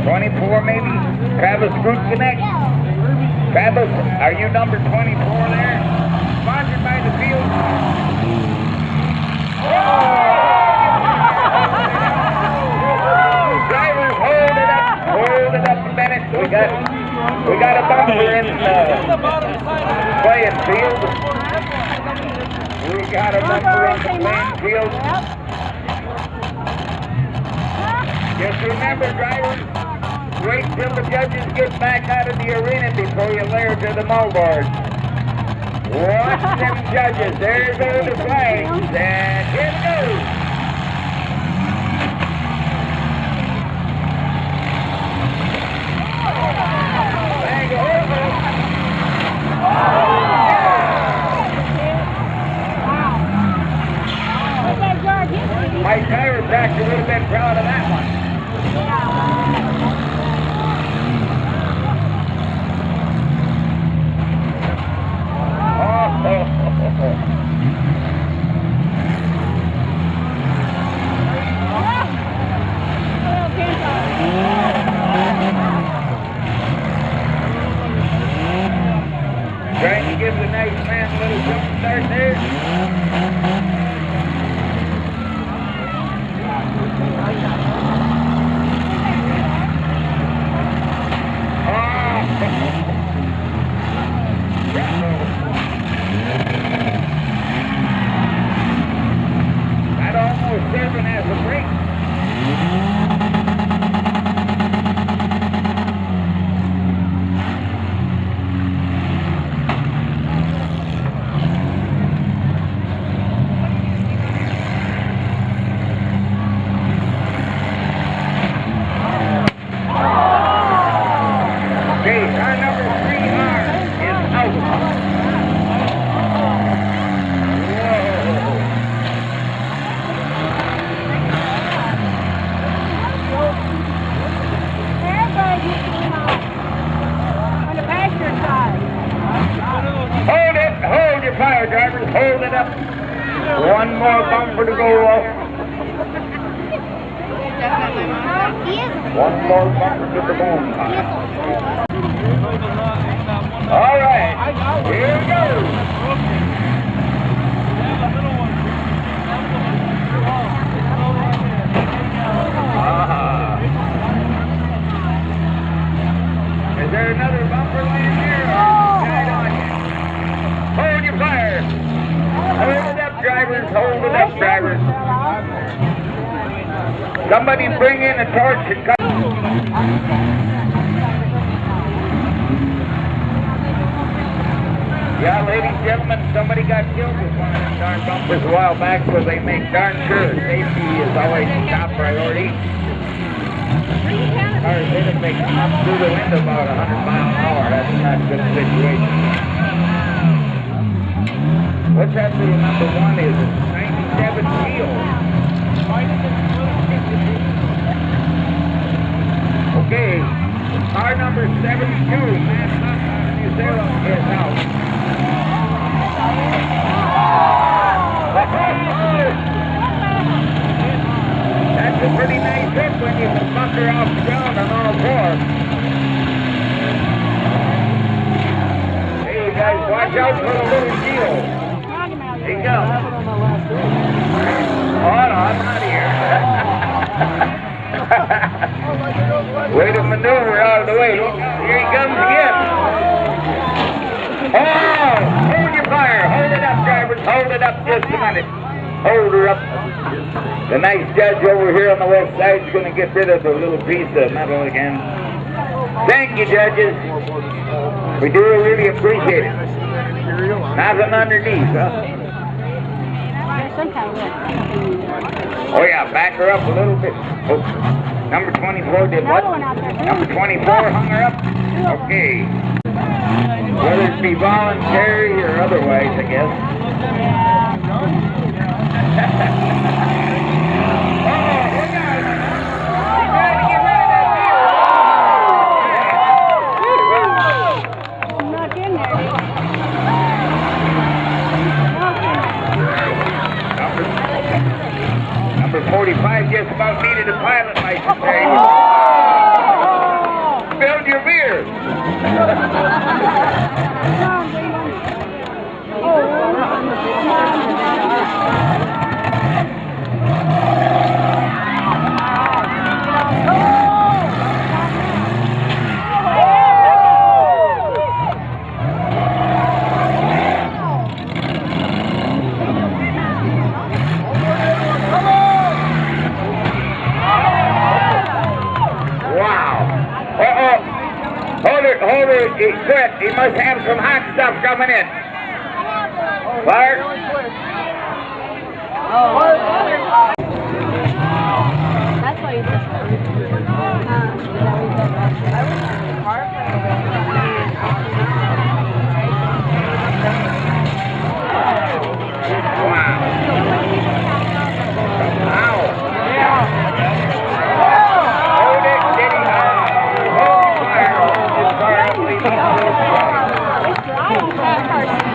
24 maybe? Travis Group Connect. Travis, are you number 24 there? Sponsored by the field. Drivers, hold it up. Hold it up a minute. We got a bumper in playing field. We got a bumper in the playing field. Just remember, drivers, wait till the judges get back out of the arena before you layer to the moldboard. Watch them judges. There go the flags, and here it goes. Flag over. Mike Chiropractor would have been proud of that one. Trying to give the nice man a little jump start there. That almost serving as a break. Fire drivers, hold it up. One more bumper to go off. One more bumper to the bone. All right, here we go. Is there another bumper laying here? Right on you. Hold your fire. Hold it up, drivers. Hold it up, drivers. Somebody bring in a torch and cut. Yeah, ladies and gentlemen, somebody got killed with one of them darn bumpers a while back, so they make darn sure safety is always the top priority. Cars hit if they come up through the window about 100 miles an hour. That's not a good situation. What's that little number one is? It's 97 Teal. Okay, car number 72, Matt New Salem is out. That's a pretty nice hit when you can bunker off the ground on all fours. Hey, you guys, watch out for the little Teal. Here you go. Hold on, I'm out of here. Way to maneuver out of the way. Here he comes again. Oh! Hold your fire. Hold it up, drivers. Hold it up just a minute. Hold her up. The nice judge over here on the west side is going to get rid of the little piece of metal again. Thank you, judges. We do really appreciate it. Nothing underneath, huh? Oh yeah, back her up a little bit. Oh, number 24 did what? Number 24 hung her up? Okay. Whether it be voluntary or otherwise, I guess. Number 45 just about needed a pilot license there. He quit. He must have some hot stuff coming in. Fire. That's why you said Hold it, Diddy. Hold fire. Hold fire.